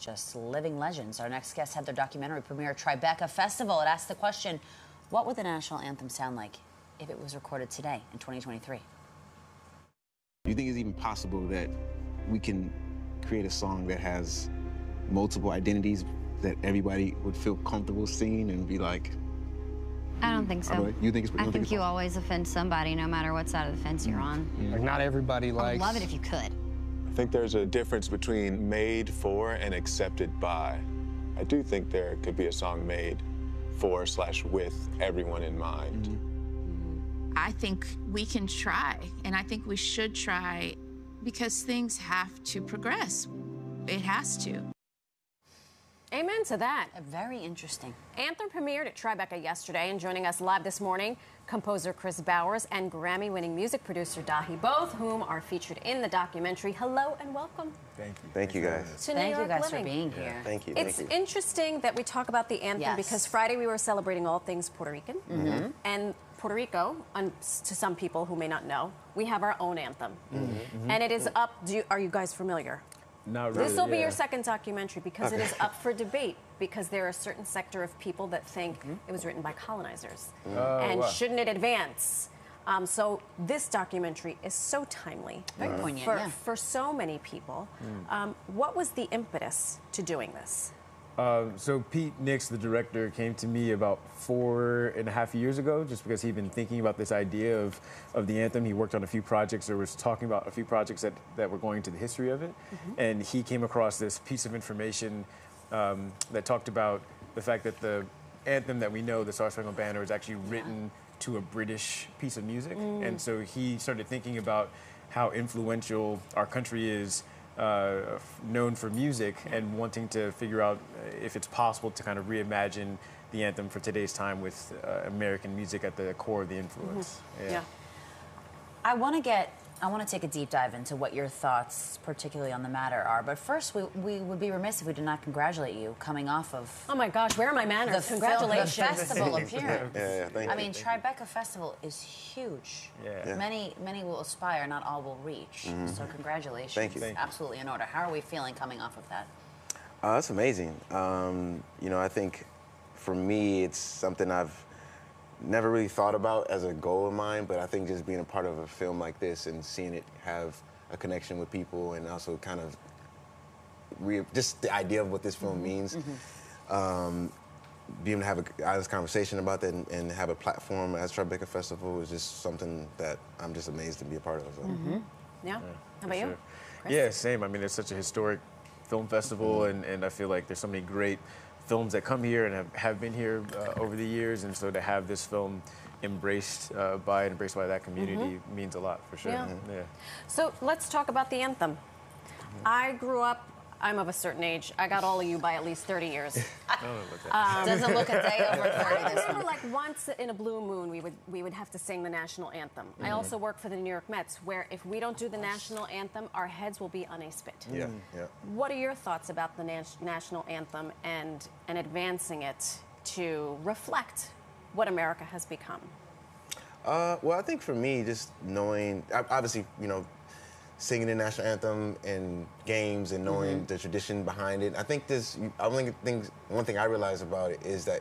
just living legends. Our next guest had their documentary premiere at Tribeca Festival. It asked the question, what would the national anthem sound like if it was recorded today in 2023? Do you think it's even possible that we can create a song that has multiple identities that everybody would feel comfortable singing and be like, I don't think so. You think it's, I think you always offend somebody, no matter what side of the fence you're on. Like, not everybody likes... I'd love it if you could. I think there's a difference between made for and accepted by. I do think there could be a song made for/with everyone in mind. I think we can try, and I think we should try, because things have to progress. It has to. Amen to that. Very interesting. Anthem premiered at Tribeca yesterday, and joining us live this morning, composer Kris Bowers and Grammy-winning music producer Dahi, both whom are featured in the documentary. Hello and welcome. Thank you. Thank you, guys. To Thank New you York guys Living. for being here. Thank you. It's interesting that we talk about the anthem because Friday we were celebrating all things Puerto Rican. And Puerto Rico, to some people who may not know, we have our own anthem. And it is up, are you guys familiar? Not really, This will be your second documentary because it is up for debate, because there are a certain sector of people that think it was written by colonizers. And shouldn't it advance? So this documentary is so timely. Very poignant, for so many people. What was the impetus to doing this? So Pete Nix, the director, came to me about 4.5 years ago, just because he'd been thinking about this idea of the anthem. He worked on a few projects, or was talking about a few projects that were going into the history of it. And he came across this piece of information that talked about the fact that the anthem that we know, the Star Spangled Banner, is actually written to a British piece of music. And so he started thinking about how influential our country is, known for music, and wanting to figure out if it's possible to kind of reimagine the anthem for today's time with American music at the core of the influence. I want to take a deep dive into what your thoughts, particularly on the matter, are. But first, we would be remiss if we did not congratulate you coming off of... Oh my gosh, where are my manners? Congratulations. The festival appearance. Thank you. I mean, Tribeca Festival is huge. Many will aspire, not all will reach. So congratulations. Thank you. Absolutely in order. How are we feeling coming off of that? That's amazing. You know, I think for me, it's something I've never really thought about as a goal of mine, but I think just being a part of a film like this and seeing it have a connection with people, and also kind of just the idea of what this film means, being able to have a honest conversation about that and have a platform as Tribeca Festival is just something that I'm just amazed to be a part of. So. Yeah. How about you? Kris? Yeah, same. I mean, it's such a historic film festival, and I feel like there's so many great films that come here and have been here over the years, and so to have this film embraced by that community means a lot, for sure. So let's talk about the anthem. I grew up, I'm of a certain age. I got all of you by at least 30 years. Doesn't look a day over 30. I remember, like, once in a blue moon, we would have to sing the national anthem. I also work for the New York Mets, where if we don't do the national anthem, our heads will be on a spit. What are your thoughts about the national anthem and advancing it to reflect what America has become? Well, I think for me, just knowing, obviously, you know, singing the national anthem in games and knowing the tradition behind it. I think one thing I realize about it is that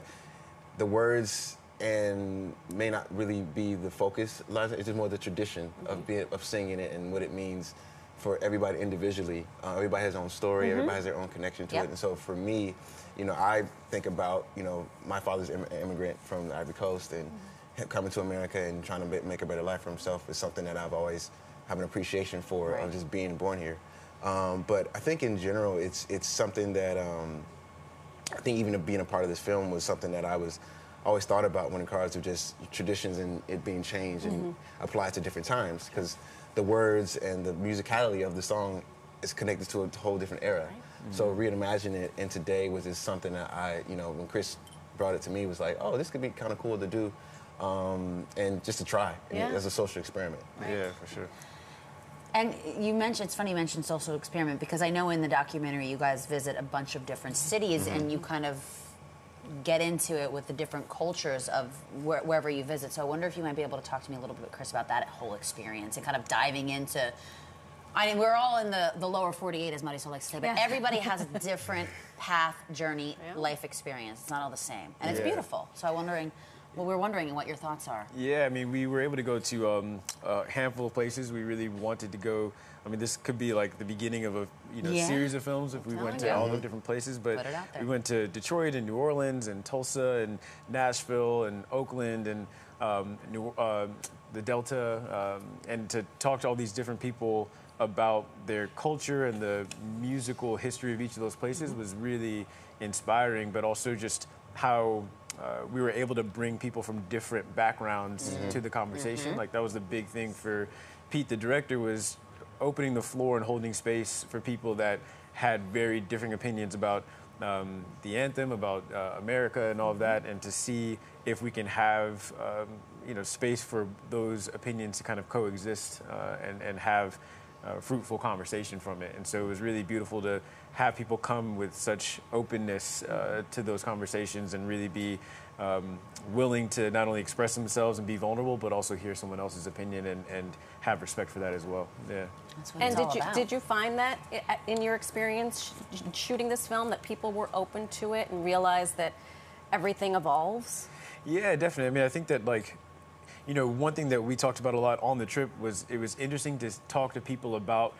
the words may not really be the focus. It's just more the tradition of singing it and what it means for everybody individually. Everybody has their own story. Everybody has their own connection to it. And so for me, you know, I think about, you know, my father's an immigrant from the Ivory Coast, and coming to America and trying to make a better life for himself is something that I've always have an appreciation for, of just being born here. But I think in general, it's something that I think even being a part of this film was something that I always thought about when it comes to just traditions and it being changed and applied to different times, because the words and the musicality of the song is connected to a whole different era. So reimagining it in today was just something that you know, when Kris brought it to me, was like, oh, this could be kind of cool to do, and just to try as a social experiment. Yeah, for sure. And you mentioned, it's funny you mentioned social experiment, because I know in the documentary you guys visit a bunch of different cities and you kind of get into it with the different cultures of wherever you visit. So I wonder if you might be able to talk to me a little bit, Kris, about that whole experience and kind of diving into I mean, we're all in the lower 48, as Marisol likes to say, but Yeah. everybody has a different path, journey, life experience. It's not all the same. And it's beautiful. So we're wondering what your thoughts are. Yeah, I mean, we were able to go to a handful of places. We really wanted to go. I mean, this could be like the beginning of a series of films if we went to all the different places. But Put it out there. we went to Detroit and New Orleans and Tulsa and Nashville and Oakland and the Delta, and to talk to all these different people about their culture and the musical history of each of those places was really inspiring, but also just how we were able to bring people from different backgrounds to the conversation. Like, that was the big thing for Pete, the director, was opening the floor and holding space for people that had very different opinions about the anthem, about America and all of that, and to see if we can have space for those opinions to kind of coexist and have fruitful conversation from it. And so it was really beautiful to have people come with such openness to those conversations and really be willing to not only express themselves and be vulnerable, but also hear someone else's opinion and have respect for that as well. Yeah. That's what And it's all about. did you find that in your experience shooting this film, that people were open to it and realized that everything evolves? Yeah, definitely. I mean, I think that, like, one thing that we talked about a lot on the trip was it was interesting to talk to people about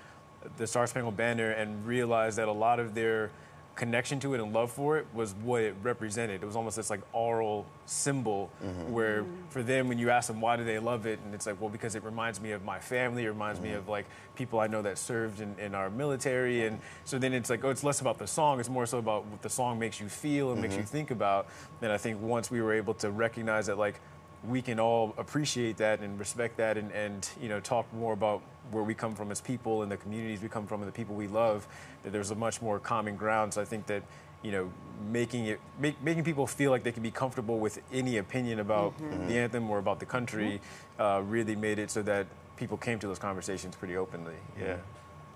the Star Spangled Banner and realize that a lot of their connection to it and love for it was what it represented. It was almost this like oral symbol where for them, when you ask them why do they love it, and it's like, well, because it reminds me of my family, it reminds me of like people I know that served in our military. And so then it's like, oh, it's less about the song, it's more so about what the song makes you feel and makes you think about. And I think once we were able to recognize that, like, we can all appreciate that and respect that and talk more about where we come from as people and the communities we come from and the people we love, that there's a much more common ground. So I think that, making people feel like they can be comfortable with any opinion about the anthem or about the country really made it so that people came to those conversations pretty openly. Yeah.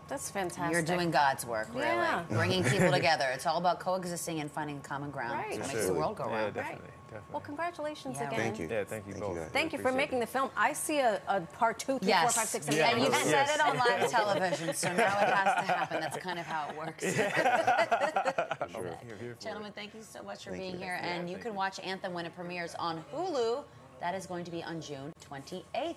That's fantastic. You're doing God's work, really. Yeah. Bringing people together. It's all about coexisting and finding common ground. Right. That's what makes the world go Yeah, round. definitely. Well, congratulations Yeah, again. Thank you. Yeah, thank you both. guys. Thank you for Appreciate making the film. I see a part 2, 3, 4, Yes. 5, 6, and Yeah. 7. And you Yes. said it on live television, so now it has to happen. That's kind of how it works. Gentlemen, thank you so much for being here. And you can watch Anthem when it premieres on Hulu. That is going to be on June 28th.